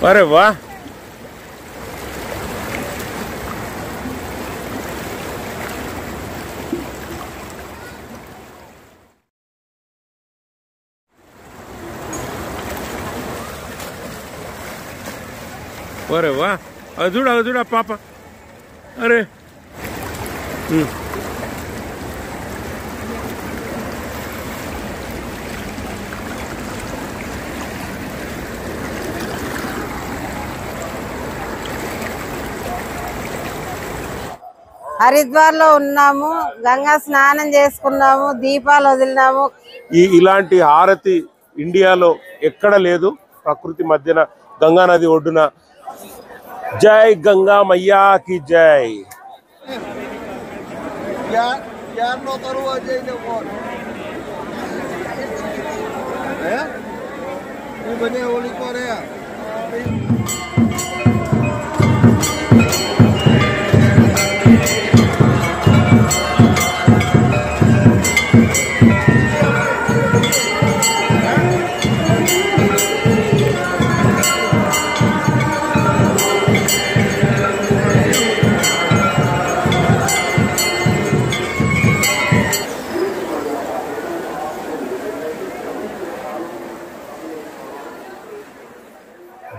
अरे वाह, अरे वाह, अजूड़ा अजूड़ा पापा, अरे హరిద్వార్లో ఉన్నాము, గంగా స్నానం చేసుకున్నాము, దీపాలు వదిలినాము. ఇలాంటి హారతి ఇండియాలో ఎక్కడ లేదు. ప్రకృతి మధ్యన గంగా నది ఒడ్డున. జై గంగా మయ్యా కి జై.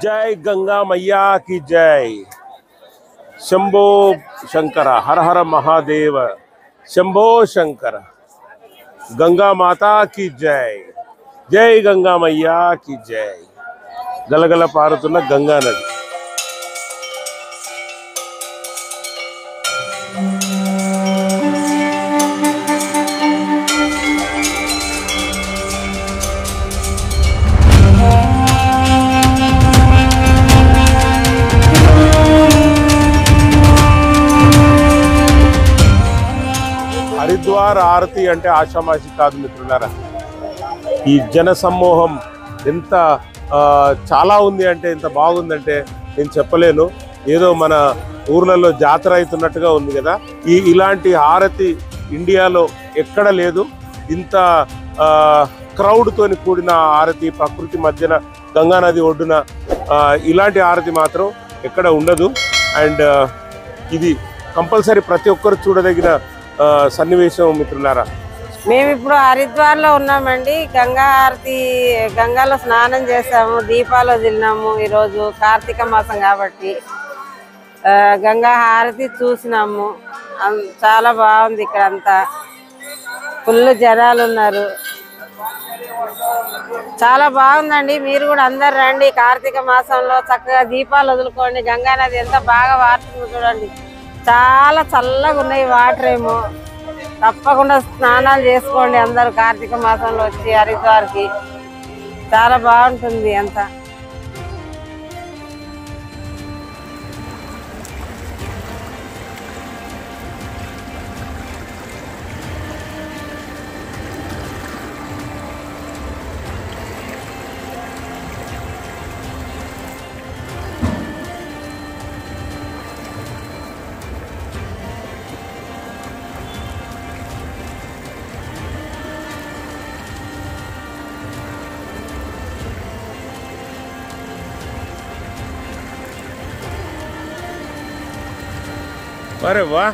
जय गंगा मैया की जय. शंभो शंकर, हर हर महादेव, शंभो शंकर. गंगा माता की जय. जय गंगा मैया की जय. गलगल पारुतुन्न गंगा नदी. హరిద్వార్ ఆరతి అంటే ఆషామాషి కాదు మిత్రులారా. ఈ జన సమూహం ఎంత చాలా ఉంది అంటే, ఎంత బాగుందంటే నేను చెప్పలేను. ఏదో మన ఊర్లలో జాతర అవుతున్నట్టుగా ఉంది కదా. ఇలాంటి హారతి ఇండియాలో ఎక్కడ లేదు. ఇంత క్రౌడ్ తోని కూడిన హారతి ప్రకృతి మధ్యన గంగా నది ఒడ్డున ఇలాంటి హారతి మాత్రం ఎక్కడ ఉండదు. అండ్ ఇది కంపల్సరీ ప్రతి ఒక్కరు చూడదగిన సన్నివేశం మిత్రులారా. మేము ఇప్పుడు హరిద్వార్లో ఉన్నామండి. గంగా హారతి, గంగాలో స్నానం చేసాము, దీపాలు వదిలినాము. ఈరోజు కార్తీక మాసం కాబట్టి గంగా హారతి చూసినాము. చాలా బాగుంది. ఇక్కడ అంతా ఫుల్ జనాలు ఉన్నారు. చాలా బాగుందండి. మీరు కూడా అందరు రండి. కార్తీక మాసంలో చక్కగా దీపాలు వదులుకోండి. గంగా నది ఎంత బాగా వారుతుందో చూడండి. చాలా చల్లగా ఉన్నాయి వాటర్ ఏమో. తప్పకుండా స్నానాలు చేసుకోండి అందరూ కార్తీక మాసంలో వచ్చి హరిద్వార్కి. చాలా బాగుంటుంది అంతా. अरे वाह,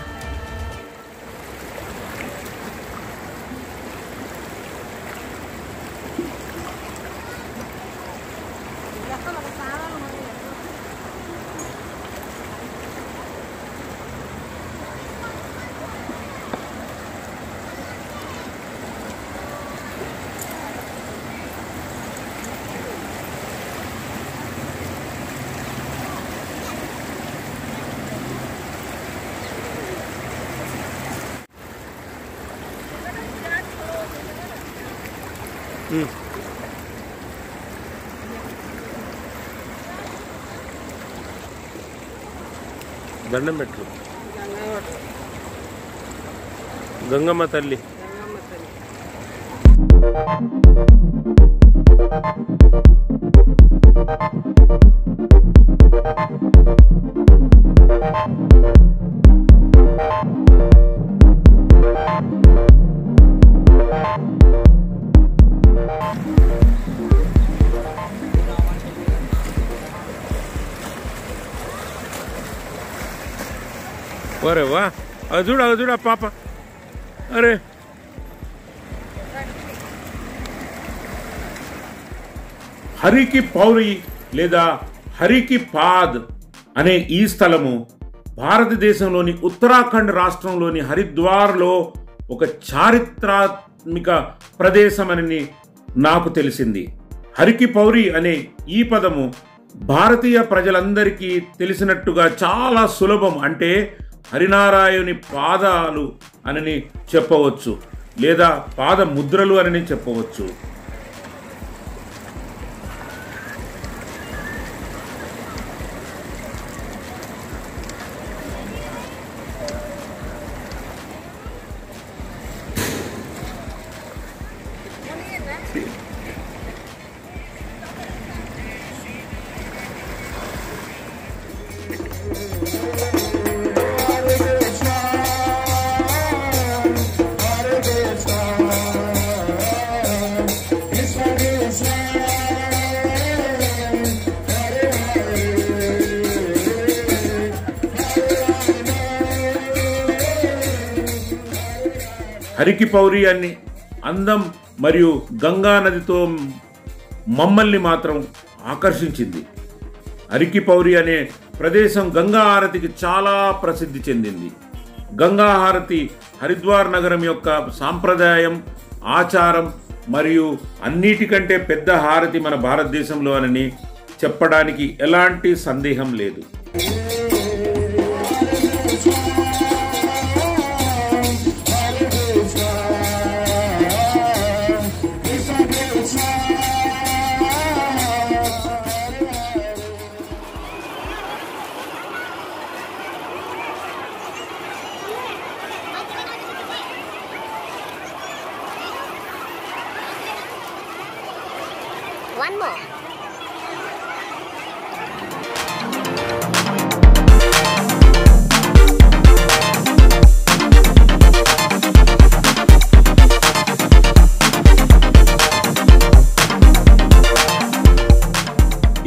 దండం పెట్టు గంగమ్మ తల్లి. ఒరే వా, అది చూడు పాప. అరే హరికి పౌరి లేదా హరికి పాద్ అనే ఈ స్థలము భారతదేశంలోని ఉత్తరాఖండ్ రాష్ట్రంలోని హరిద్వార్లో ఒక చారిత్రాత్మక ప్రదేశమని నాకు తెలిసింది. హరికి పౌరి అనే ఈ పదము భారతీయ ప్రజలందరికీ తెలిసినట్టుగా చాలా సులభం. అంటే హరినారాయణుని పాదాలు అని చెప్పవచ్చు, లేదా పాద ముద్రలు అని చెప్పవచ్చు. హరికి పౌరి అని అందం మరియు గంగా నదితో మమ్మల్ని మాత్రం ఆకర్షించింది. హరికి పౌరి అనే ప్రదేశం గంగా హారతికి చాలా ప్రసిద్ధి చెందింది. గంగా హారతి హరిద్వార్ నగరం యొక్క సాంప్రదాయం, ఆచారం మరియు అన్నిటికంటే పెద్ద హారతి మన భారతదేశంలో అని చెప్పడానికి ఎలాంటి సందేహం లేదు. One more.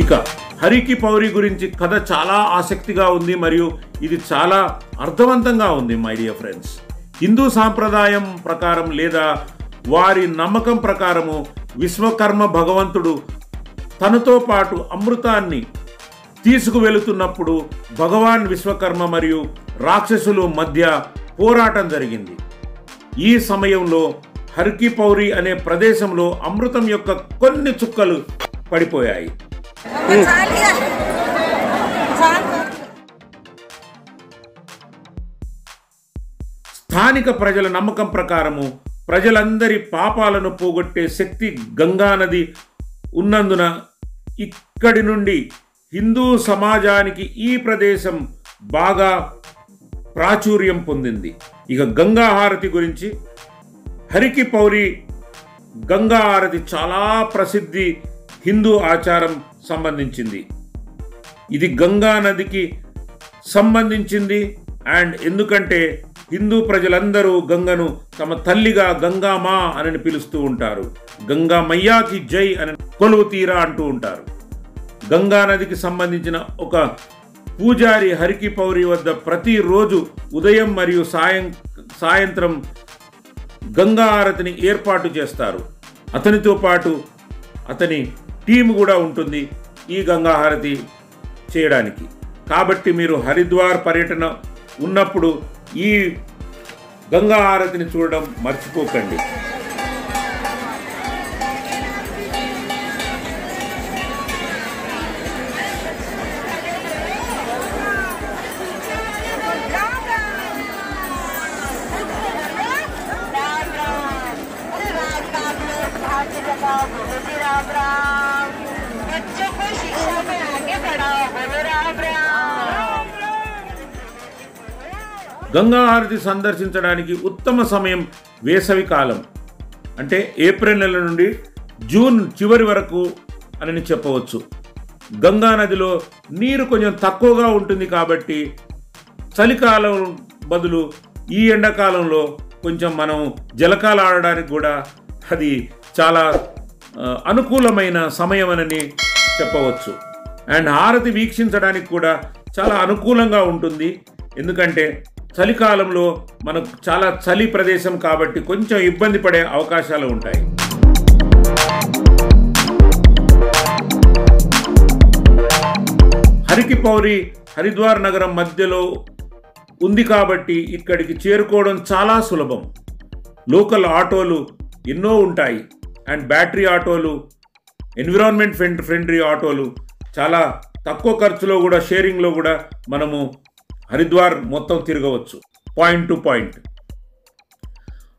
ఇక హరికి పౌరి గురించి కథ చాలా ఆసక్తిగా ఉంది మరియు ఇది చాలా అర్థవంతంగా ఉంది. మై డియర్ ఫ్రెండ్స్, హిందూ సాంప్రదాయం ప్రకారం లేదా వారి నమ్మకం ప్రకారము విశ్వకర్మ భగవంతుడు తనతో పాటు అమృతాన్ని తీసుకువెళుతున్నప్పుడు భగవాన్ విశ్వకర్మ మరియు రాక్షసుల మధ్య పోరాటం జరిగింది. ఈ సమయంలో హరికి పౌరి అనే ప్రదేశంలో అమృతం యొక్క కొన్ని చుక్కలు పడిపోయాయి. స్థానిక ప్రజల నమ్మకం ప్రకారము ప్రజలందరి పాపాలను పోగొట్టే శక్తి గంగా నది ఉన్నందున ఇక్కడి నుండి హిందూ సమాజానికి ఈ ప్రదేశం బాగా ప్రాచుర్యం పొందింది. ఇక గంగా హారతి గురించి, హరికి పౌరి గంగా హారతి చాలా ప్రసిద్ధి హిందూ ఆచారం సంబంధించింది. ఇది గంగా నదికి సంబంధించింది. అండ్ ఎందుకంటే హిందూ ప్రజలందరూ గంగను తమ తల్లిగా గంగామా అని పిలుస్తూ ఉంటారు. గంగా మయ్యాకి జై అని కొలువు తీరా అంటూ ఉంటారు. గంగా నదికి సంబంధించిన ఒక పూజారి హరికి పౌరి వద్ద ప్రతిరోజు ఉదయం మరియు సాయంత్రం గంగా హారతిని ఏర్పాటు చేస్తారు. అతనితో పాటు అతని టీం కూడా ఉంటుంది ఈ గంగా హారతి చేయడానికి. కాబట్టి మీరు హరిద్వార్ పర్యటన ఉన్నప్పుడు ఈ గంగా హారతిని చూడడం మర్చిపోకండి. గంగా హారతి సందర్శించడానికి ఉత్తమ సమయం వేసవి కాలం, అంటే ఏప్రిల్ నెల నుండి జూన్ చివరి వరకు అని చెప్పవచ్చు. గంగా నదిలో నీరు కొంచెం తక్కువగా ఉంటుంది కాబట్టి చలికాలం బదులు ఈ ఎండాకాలంలో కొంచెం మనం జలకాలు ఆడడానికి కూడా అది చాలా అనుకూలమైన సమయం అని చెప్పవచ్చు. అండ్ హారతి వీక్షించడానికి కూడా చాలా అనుకూలంగా ఉంటుంది. ఎందుకంటే చలికాలంలో మనకు చాలా చలి ప్రదేశం కాబట్టి కొంచెం ఇబ్బంది పడే అవకాశాలు ఉంటాయి. హర్ కి పౌరి హరిద్వార్ నగరం మధ్యలో ఉంది కాబట్టి ఇక్కడికి చేరుకోవడం చాలా సులభం. లోకల్ ఆటోలు ఎన్నో ఉంటాయి అండ్ బ్యాటరీ ఆటోలు, ఎన్విరాన్మెంట్ ఫ్రెండ్లీ ఆటోలు, చాలా తక్కువ ఖర్చులో కూడా షేరింగ్లో కూడా మనము హరిద్వార్ మొత్తం తిరగవచ్చు point to point.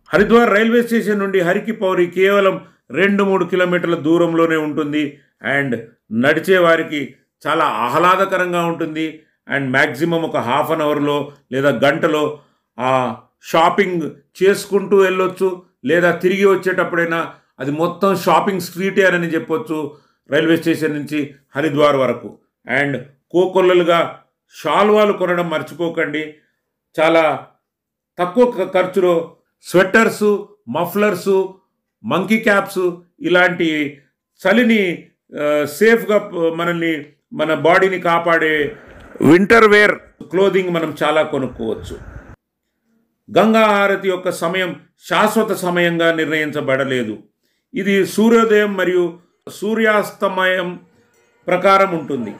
Haridwar railway station నుండి హర్ కి పౌరి కేవలం 2-3 కిలోమీటర్ల దూరంలోనే ఉంటుంది అండ్ నడిచే వారికి చాలా ఆహ్లాదకరంగా ఉంటుంది అండ్ మ్యాక్సిమం ఒక హాఫ్ అన్ అవర్లో లేదా గంటలో ఆ షాపింగ్ చేసుకుంటూ వెళ్ళొచ్చు, లేదా తిరిగి వచ్చేటప్పుడైనా అది మొత్తం షాపింగ్ స్ట్రీటే అని చెప్పొచ్చు రైల్వే స్టేషన్ నుంచి హరిద్వార్ వరకు. అండ్ కోకొల్లలుగా షాల్వాలు కొనడం మర్చిపోకండి. చాలా తక్కువ ఖర్చులో స్వెట్టర్సు, మఫ్లర్సు, మంకీ క్యాప్స్ ఇలాంటి చలిని సేఫ్గా మన బాడీని కాపాడే వింటర్ వేర్ క్లోదింగ్ మనం చాలా కొనుక్కోవచ్చు. గంగా హారతి యొక్క సమయం శాశ్వత సమయంగా నిర్ణయించబడలేదు. ఇది సూర్యోదయం మరియు సూర్యాస్తమయం ప్రకారం ఉంటుంది.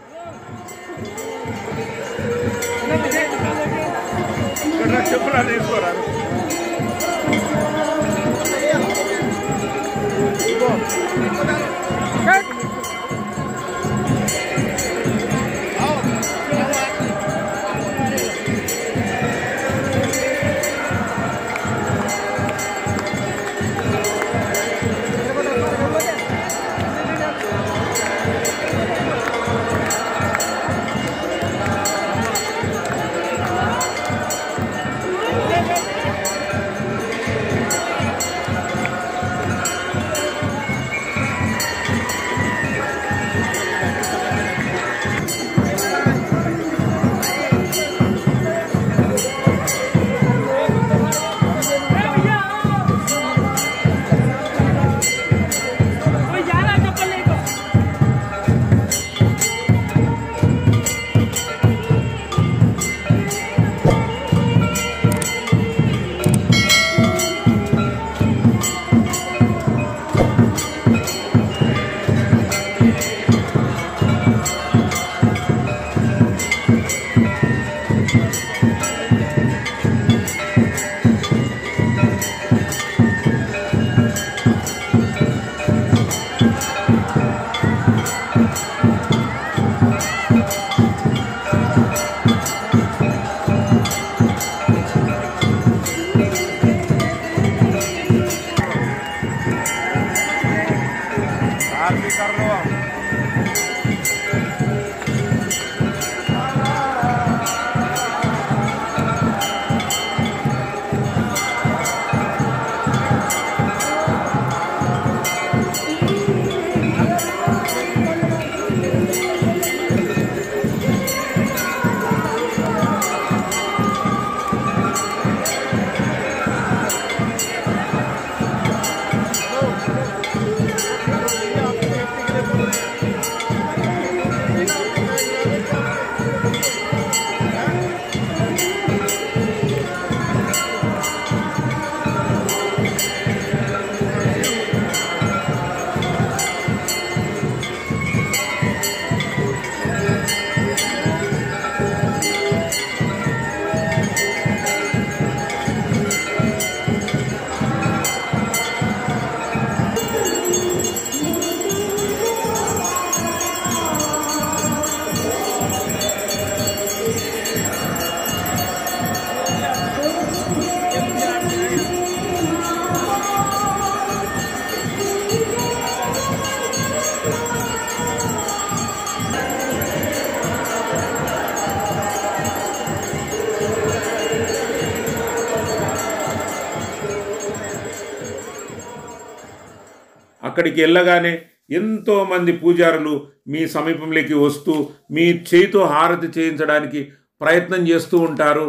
అక్కడికి వెళ్ళగానే ఎంతోమంది పూజారులు మీ సమీపంలోకి వస్తూ మీ చేతితో హారతి చేయించడానికి ప్రయత్నం చేస్తూ ఉంటారు.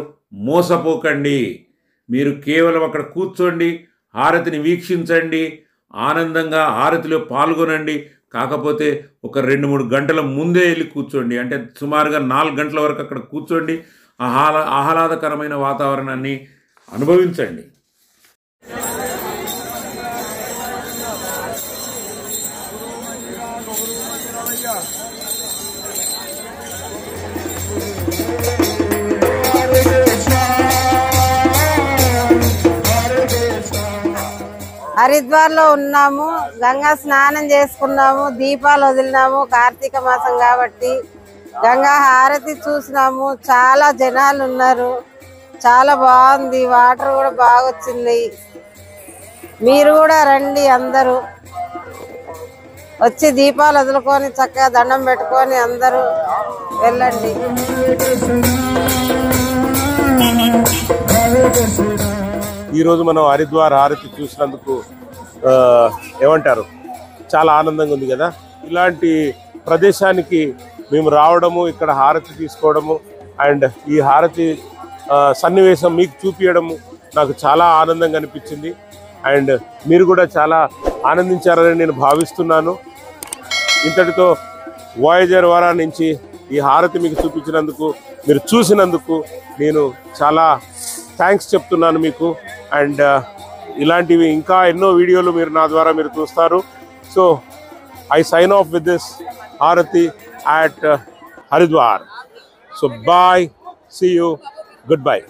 మోసపోకండి. మీరు కేవలం అక్కడ కూర్చోండి, హారతిని వీక్షించండి, ఆనందంగా హారతిలో పాల్గొనండి. కాకపోతే ఒక 2-3 గంటల ముందే వెళ్ళి కూర్చోండి. అంటే సుమారుగా 4 గంటల వరకు అక్కడ కూర్చోండి. ఆహ్లాదకరమైన వాతావరణాన్ని అనుభవించండి. హరిద్వార్లో ఉన్నాము, గంగా స్నానం చేసుకున్నాము, దీపాలు వదిలినాము. కార్తీక మాసం కాబట్టి గంగా హారతి చూసినాము. చాలా జనాలు ఉన్నారు, చాలా బాగుంది. వాటర్ కూడా బాగా వచ్చింది. మీరు కూడా రండి, అందరూ వచ్చి దీపాలు వదులుకొని చక్కగా దండం పెట్టుకొని అందరూ వెళ్ళండి. ఈరోజు మనం హరిద్వార్ హారతి చూసినందుకు ఏమంటారు, చాలా ఆనందంగా ఉంది కదా. ఇలాంటి ప్రదేశానికి మేము రావడము, ఇక్కడ హారతి తీసుకోవడము అండ్ ఈ హారతి సన్నివేశం మీకు చూపించడము నాకు చాలా ఆనందంగా అనిపించింది. అండ్ మీరు కూడా చాలా ఆనందించారని నేను భావిస్తున్నాను. ఇంతటితో వాయేజర్ వరా నుంచి ఈ హారతి మీకు చూపించినందుకు, మీరు చూసినందుకు నేను చాలా థ్యాంక్స్ చెప్తున్నాను మీకు. అండ్ ఇలాంటివి ఇంకా ఎన్నో వీడియోలు మీరు నా ద్వారా మీరు చూస్తారు. So I sign off with this aarti at Haridwar. So bye, see you, goodbye.